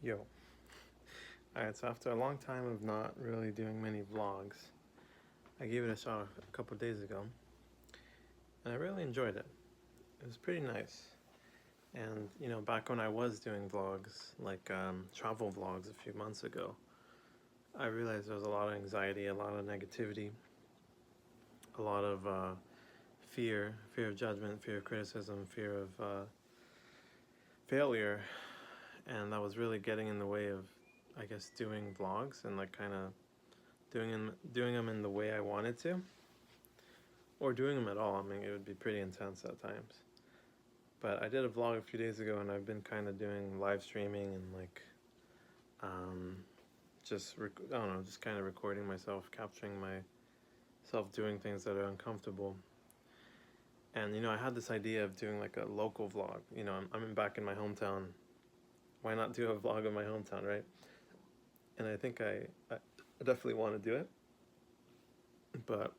Yo. Alright, so after a long time of not really doing many vlogs, I gave it a shot a couple days ago, and I really enjoyed it. It was pretty nice. And, back when I was doing vlogs, like travel vlogs a few months ago, I realized there was a lot of anxiety, a lot of negativity, a lot of fear of judgment, fear of criticism, fear of failure, and that was really getting in the way of, I guess, doing vlogs and like kind of doing them in the way I wanted to, or doing them at all. I mean, it would be pretty intense at times. But I did a vlog a few days ago, and I've been kind of doing live streaming and like, um, I don't know, just kind of recording myself, capturing myself doing things that are uncomfortable. And I had this idea of doing like a local vlog. I'm back in my hometown. Why not do a vlog of my hometown, right? And I think I definitely want to do it, but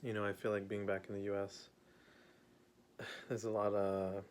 I feel like being back in the U.S. there's a lot of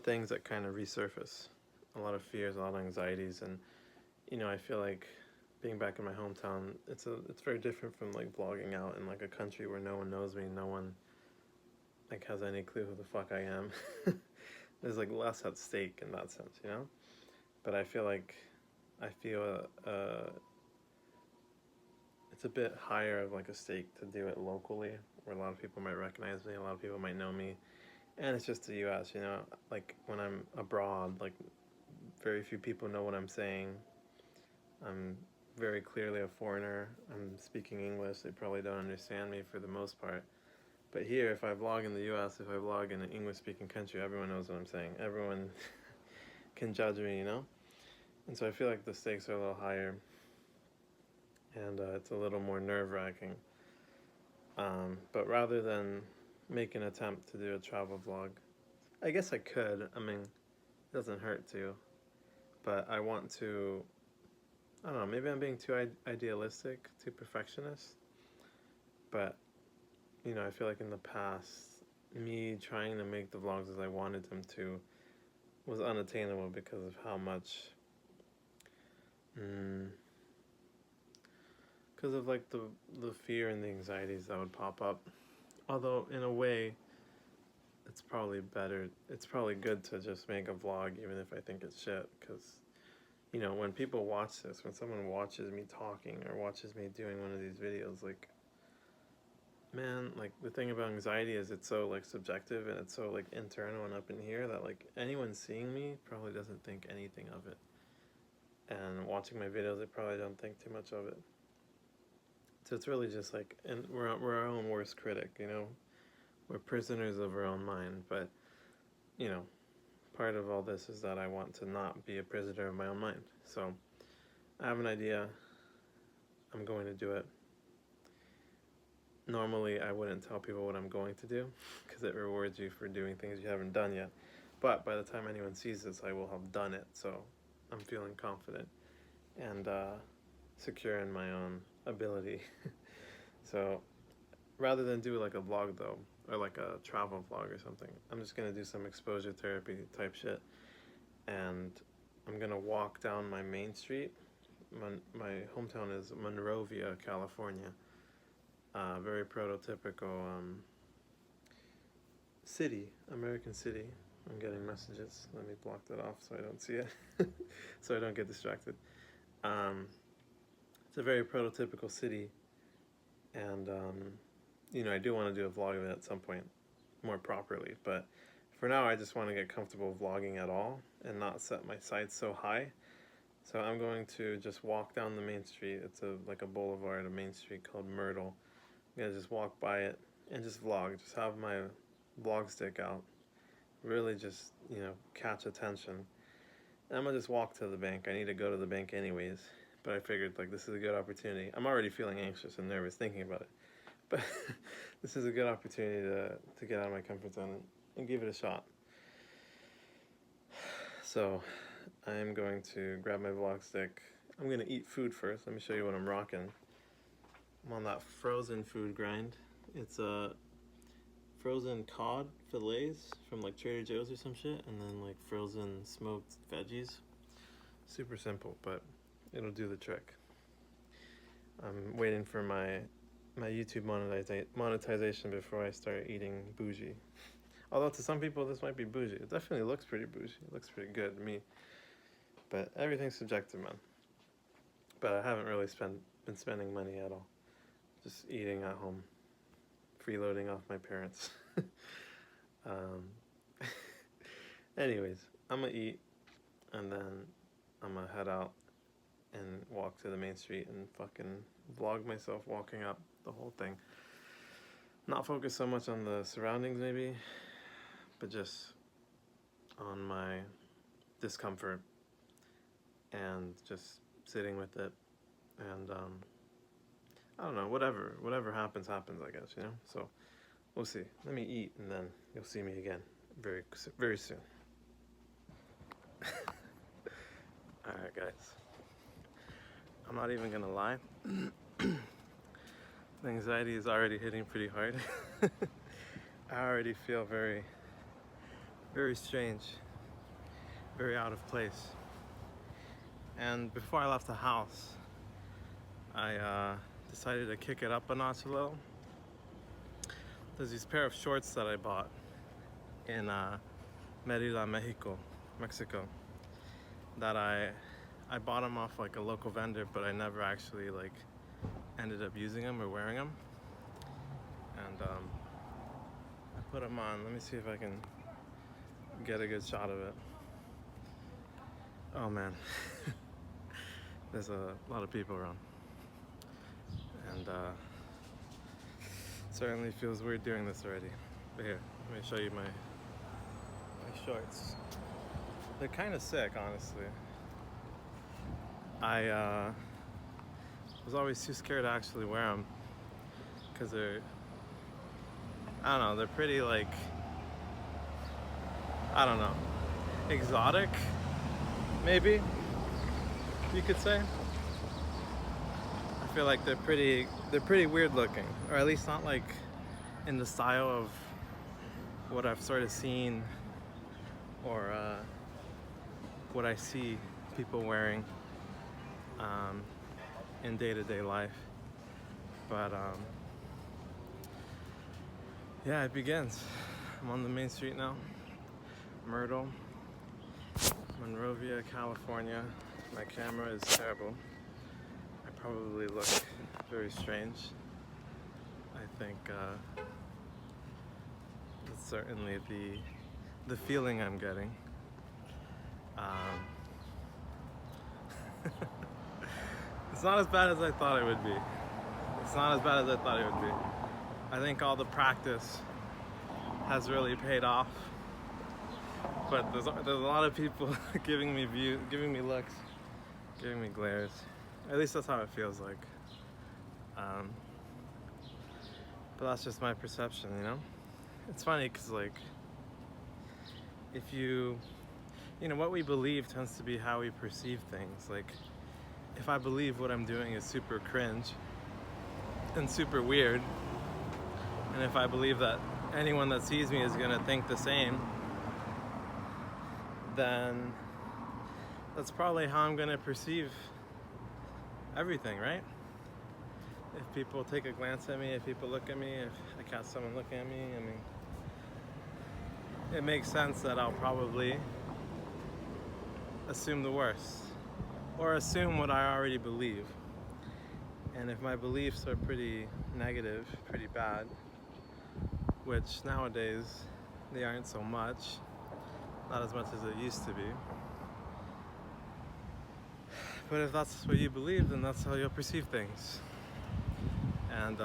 things that kind of resurface, a lot of fears, a lot of anxieties, and I feel like being back in my hometown, it's very different from like vlogging out in like a country where no one knows me, no one like has any clue who the fuck I am. There's like less at stake in that sense. But I feel it's a bit higher of like a stake to do it locally, where a lot of people might recognize me, a lot of people might know me, and it's just the U.S. Like when I'm abroad, like very few people know what I'm saying. I'm very clearly a foreigner. I'm speaking English. They probably don't understand me for the most part. But here, if I vlog in the US, if I vlog in an English speaking country, everyone knows what I'm saying. Everyone can judge me. And so I feel like the stakes are a little higher, and it's a little more nerve wracking. But rather than make an attempt to do a travel vlog, I guess I could. I mean, it doesn't hurt to. But I want to, I don't know, maybe I'm being too idealistic, too perfectionist. But, I feel like in the past, me trying to make the vlogs as I wanted them to was unattainable because of how much, mm, because of like the fear and the anxieties that would pop up. Although, in a way, it's probably better, it's probably good to just make a vlog even if I think it's shit. Because, when people watch this, when someone watches me talking or watches me doing one of these videos, like, man, like the thing about anxiety is it's so like subjective and it's so like internal and up in here that like anyone seeing me probably doesn't think anything of it. And watching my videos, they probably don't think too much of it. So it's really just like, and we're our own worst critic. We're prisoners of our own mind. But, you know, part of all this is that I want to not be a prisoner of my own mind. So I have an idea. I'm going to do it. Normally, I wouldn't tell people what I'm going to do because it rewards you for doing things you haven't done yet. But by the time anyone sees this, I will have done it. So I'm feeling confident and secure in my own ability. So rather than do like a vlog though, or like a travel vlog or something, I'm just gonna do some exposure therapy type shit. And I'm gonna walk down my main street. My hometown is Monrovia, California. Very prototypical city, American city. I'm getting messages. Let me block that off so I don't see it, so I don't get distracted. Um, it's a very prototypical city, and I do want to do a vlog of it at some point, more properly. But for now, I just want to get comfortable vlogging at all and not set my sights so high. So I'm going to just walk down the main street. It's like a boulevard, a main street called Myrtle. I'm gonna just walk by it and just vlog. Just have my vlog stick out. Really just catch attention. And I'm gonna just walk to the bank. I need to go to the bank anyways. But I figured like this is a good opportunity. I'm already feeling anxious and nervous thinking about it. But this is a good opportunity to get out of my comfort zone and give it a shot. So I'm going to grab my vlog stick. I'm gonna eat food first. Let me show you what I'm rocking. I'm on that frozen food grind. It's frozen cod fillets from like Trader Joe's or some shit, and then like frozen smoked veggies. Super simple, but it'll do the trick. I'm waiting for my YouTube monetization before I start eating bougie. Although to some people this might be bougie. It definitely looks pretty bougie. It looks pretty good to me. But everything's subjective, man. But I haven't really been spending money at all. Just eating at home. Freeloading off my parents. Anyways, I'm gonna eat and then I'm gonna head out and walk to the main street and fucking vlog myself walking up the whole thing. Not focus so much on the surroundings maybe, but just on my discomfort and just sitting with it. And I don't know, whatever happens, I guess, you know? So we'll see. Let me eat and then you'll see me again very, very soon. Alright, guys. I'm not even gonna lie. The anxiety is already hitting pretty hard. I already feel very, very strange, very out of place. And before I left the house, I decided to kick it up a notch a little. There's these pair of shorts that I bought in Merida, Mexico, that I bought them off like a local vendor, but I never actually like ended up using them or wearing them. And I put them on. Let me see if I can get a good shot of it. Oh man, there's a lot of people around, and certainly feels weird doing this already. But here, let me show you my shorts. They're kind of sick, honestly. I was always too scared to actually wear them because they're, I don't know, they're pretty like, I don't know, exotic, maybe you could say. I feel like they're pretty weird looking, or at least not like in the style of what I've sort of seen or what I see people wearing in day-to-day life. But yeah, it begins. I'm on the main street now, Myrtle, Monrovia, California. My camera is terrible. I probably look very strange. I think it's certainly the feeling I'm getting. It's not as bad as I thought it would be. It's not as bad as I thought it would be. I think all the practice has really paid off. But there's a lot of people giving me looks, giving me glares. At least that's how it feels like. But that's just my perception, you know? It's funny because, like, if you know, what we believe tends to be how we perceive things. Like, if I believe what I'm doing is super cringe and super weird, and if I believe that anyone that sees me is gonna think the same, then that's probably how I'm gonna perceive everything, right? If people take a glance at me, if people look at me, if I catch someone looking at me, I mean, it makes sense that I'll probably assume the worst, or assume what I already believe. And if my beliefs are pretty negative, pretty bad, which nowadays they aren't so much, not as much as it used to be. But if that's what you believe, then that's how you'll perceive things. And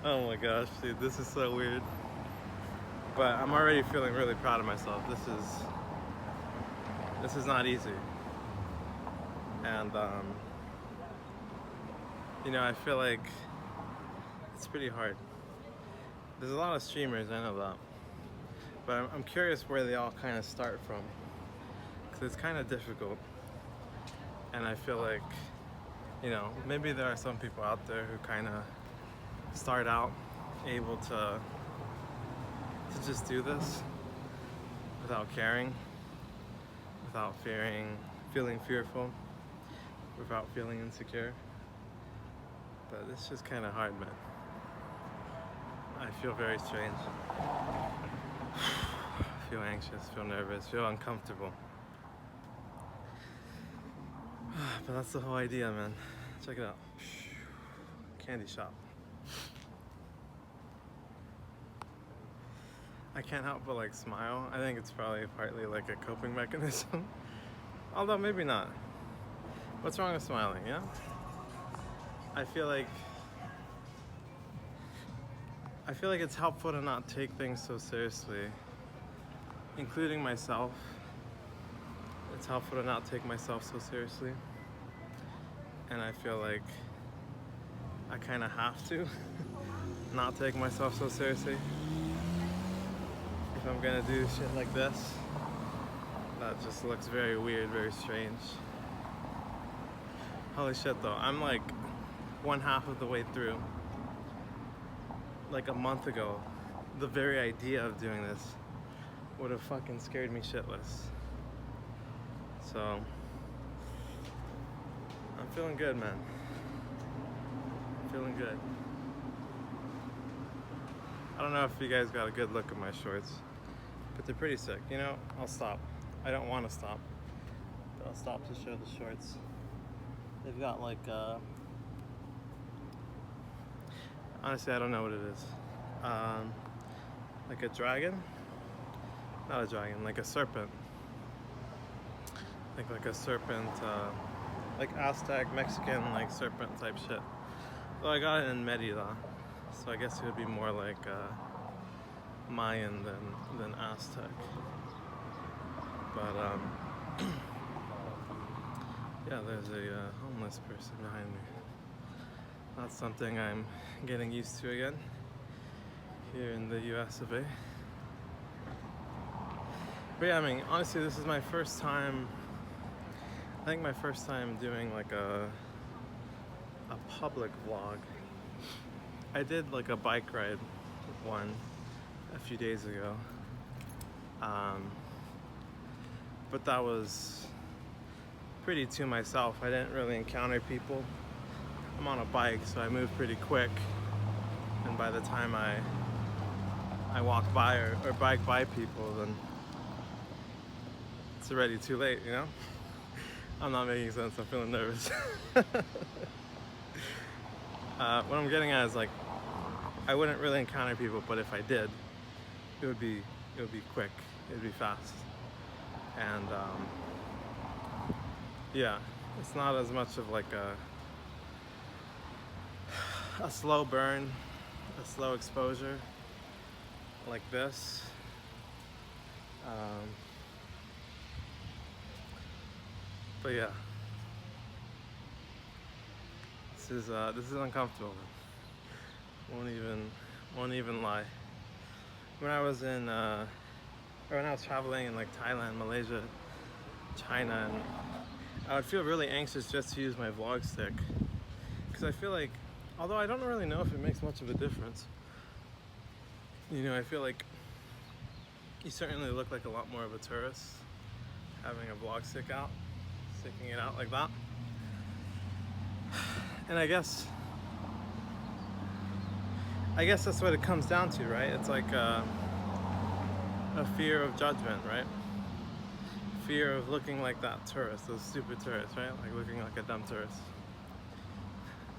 oh my gosh, dude, this is so weird. But I'm already feeling really proud of myself. This is not easy. And you know, I feel like it's pretty hard. There's a lot of streamers, I know that. But I'm curious where they all kind of start from. Because it's kind of difficult. And I feel like you know, maybe there are some people out there who kind of start out able to just do this without caring, without feeling fearful, without feeling insecure. But it's just kind of hard, man. I feel very strange. Feel anxious, feel nervous, feel uncomfortable. But that's the whole idea, man. Check it out. Candy shop. I can't help but like smile. I think it's probably partly like a coping mechanism. Although maybe not. What's wrong with smiling, yeah? I feel like it's helpful to not take things so seriously, including myself. It's helpful to not take myself so seriously. And I feel like I kind of have to not take myself so seriously. If I'm gonna do shit like this, that just looks very weird, very strange. Holy shit though, I'm like one half of the way through. Like a month ago, the very idea of doing this would have fucking scared me shitless. So, I'm feeling good, man. Feeling good. I don't know if you guys got a good look at my shorts, but they're pretty sick. You know, I'll stop. I don't want to stop, but I'll stop to show the shorts. They've got like, honestly, I don't know what it is. Like a dragon? Not a dragon, like a serpent. I think like a serpent, like Aztec, Mexican, like serpent type shit. So I got it in Merida, so I guess it would be more like Mayan than Aztec. But yeah, there's a homeless person behind me. That's something I'm getting used to again here in the US of A. But yeah, I mean, honestly, this is my first time, I think my first time doing like a public vlog. I did like a bike ride one a few days ago. But that was pretty to myself. I didn't really encounter people. I'm on a bike, so I move pretty quick. And by the time I walk by or bike by people, then it's already too late, you know? I'm not making sense, I'm feeling nervous. What I'm getting at is like, I wouldn't really encounter people, but if I did, it would be quick, it would be fast. And yeah, it's not as much of like a slow burn, a slow exposure like this. But yeah, this is uncomfortable. Won't even lie. When I was in or when I was traveling in like Thailand, Malaysia, China, and I would feel really anxious just to use my vlog stick, because I feel like, although I don't really know if it makes much of a difference, you know, I feel like you certainly look like a lot more of a tourist having a vlog stick out, sticking it out like that. And I guess that's what it comes down to, right? It's like a fear of judgment, right? Fear of looking like that tourist, those stupid tourists, right? Like looking like a dumb tourist.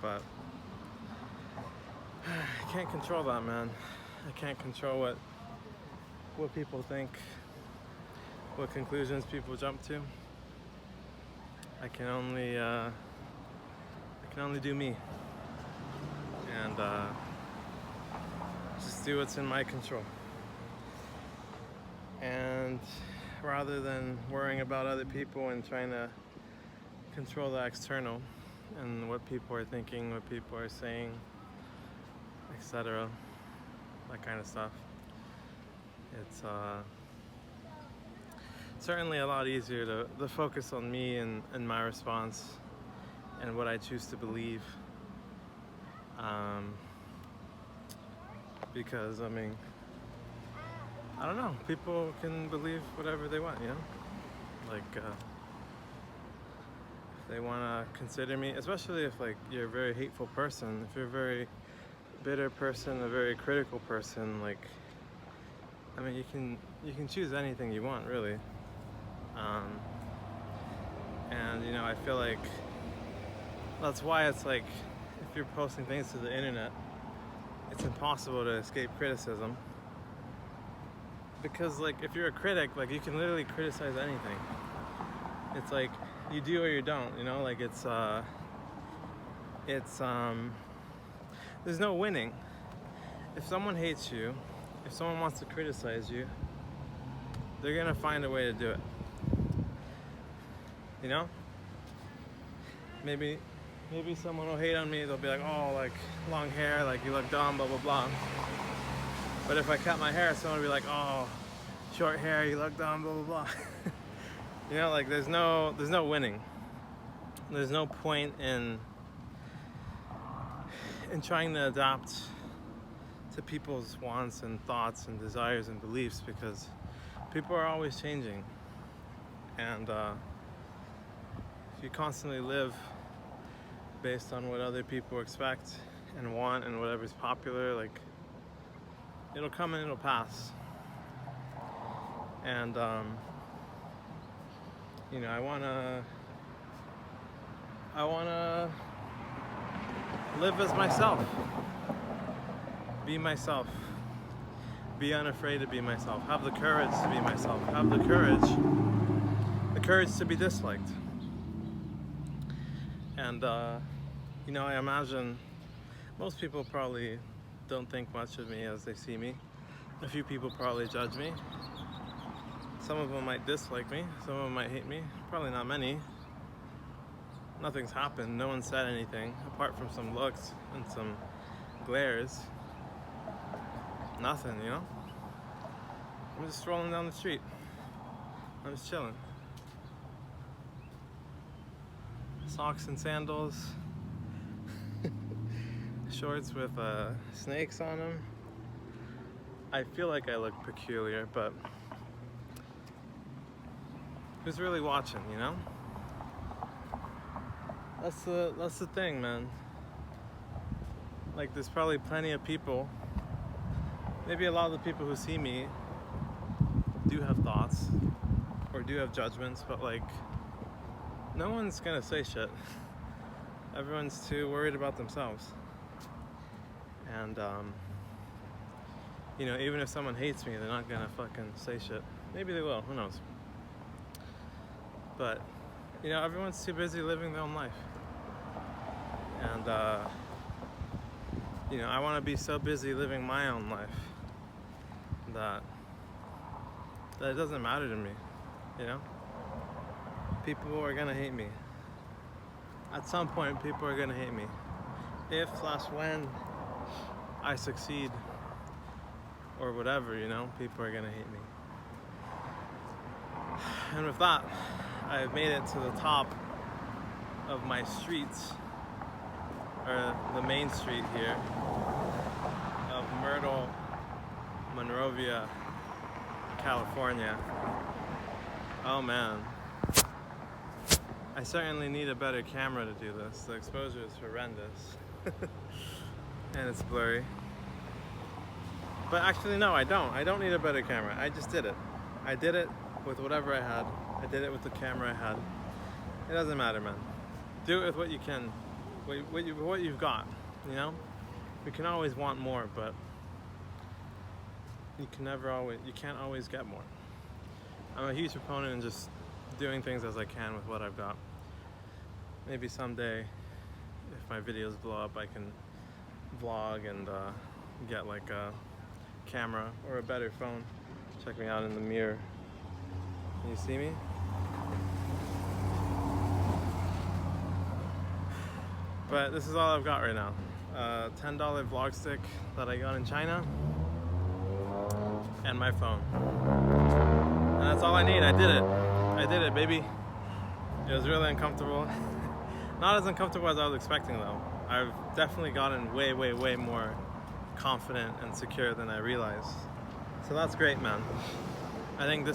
But I can't control that, man. I can't control what people think, what conclusions people jump to. I can only do me, and just do what's in my control. And rather than worrying about other people and trying to control the external and what people are thinking, what people are saying, etc., that kind of stuff, it's certainly a lot easier to focus on me and my response and what I choose to believe. Because I mean, I don't know, people can believe whatever they want, you know? Like, if they want to consider me, especially if like you're a very hateful person, if you're a very bitter person, a very critical person, like, I mean, you can choose anything you want, really. And you know, I feel like that's why it's like, if you're posting things to the internet, it's impossible to escape criticism. Because like, if you're a critic, like, you can literally criticize anything. It's like, you do or you don't, you know? Like, there's no winning. If someone hates you, if someone wants to criticize you, they're gonna find a way to do it. You know? Maybe someone will hate on me, they'll be like, oh, like, long hair, like, you look dumb, blah, blah, blah. But if I cut my hair, someone will be like, oh, short hair, you look dumb, blah, blah, blah. You know, like, there's no winning. There's no point in trying to adapt to people's wants and thoughts and desires and beliefs, because people are always changing. And if you constantly live based on what other people expect and want and whatever's popular, like, it'll come and it'll pass. And you know, I wanna live as myself, be myself, be unafraid to be myself, have the courage to be myself, have the courage to be disliked. And you know, I imagine most people probably don't think much of me as they see me. A few people probably judge me. Some of them might dislike me, some of them might hate me, probably not many. Nothing's happened, no one said anything, apart from some looks and some glares. Nothing, you know? I'm just strolling down the street. I'm just chilling. Socks and sandals, shorts with snakes on them. I feel like I look peculiar, but who's really watching, you know? That's the thing, man. Like, there's probably plenty of people, maybe a lot of the people who see me do have thoughts or do have judgments, but like, no one's gonna say shit. Everyone's too worried about themselves. And you know, even if someone hates me, they're not gonna fucking say shit. Maybe they will, who knows? But you know, everyone's too busy living their own life. And you know, I want to be so busy living my own life that it doesn't matter to me, you know? People are gonna hate me. At some point, people are gonna hate me. If/when I succeed or whatever, you know, people are gonna hate me. And with that, I've made it to the top of my streets, or the main street here of Myrtle, Monrovia, California. Oh man. I certainly need a better camera to do this. The exposure is horrendous. And it's blurry. But actually, no, I don't. I don't need a better camera. I just did it. I did it with whatever I had. I did it with the camera I had. It doesn't matter, man. Do it with what you can, what you've got, you know? We can always want more, but you can't always get more. I'm a huge proponent in just doing things as I can with what I've got. Maybe someday, if my videos blow up, I can vlog and get like a camera or a better phone. Check me out in the mirror. Can you see me? But this is all I've got right now. $10 vlog stick that I got in China, and my phone. And that's all I need. I did it, baby. It was really uncomfortable. Not as uncomfortable as I was expecting though. I've definitely gotten way, way, way more confident and secure than I realized. So that's great, man. I think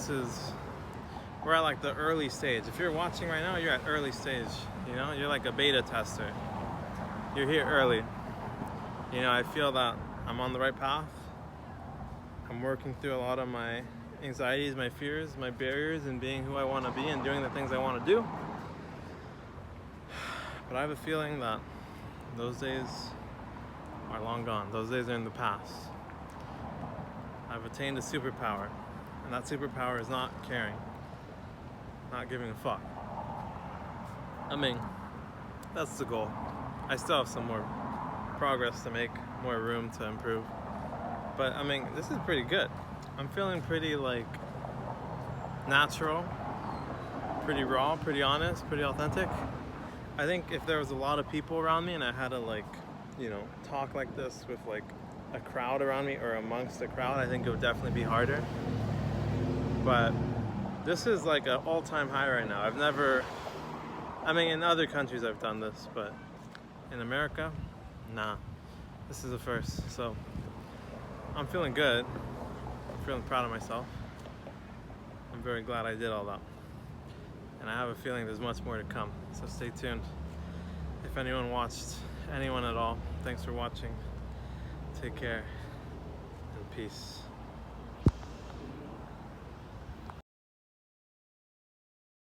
we're at like the early stage. If you're watching right now, you're at early stage. You know, you're like a beta tester. You're here early. You know, I feel that I'm on the right path. I'm working through a lot of my anxieties, my fears, my barriers, and being who I want to be and doing the things I want to do. But I have a feeling that those days are long gone. Those days are in the past. I've attained a superpower, and that superpower is not caring, not giving a fuck. I mean, that's the goal. I still have some more progress to make, more room to improve. But I mean, this is pretty good. I'm feeling pretty like natural, pretty raw, pretty honest, pretty authentic. I think if there was a lot of people around me and I had to like, you know, talk like this with like a crowd around me or amongst a crowd, I think it would definitely be harder. But this is like an all-time high right now. I mean, in other countries I've done this, but in America, nah. This is the first, so I'm feeling good. I'm feeling proud of myself. I'm very glad I did all that. And I have a feeling there's much more to come, so stay tuned. If anyone watched, anyone at all, thanks for watching. Take care, and peace.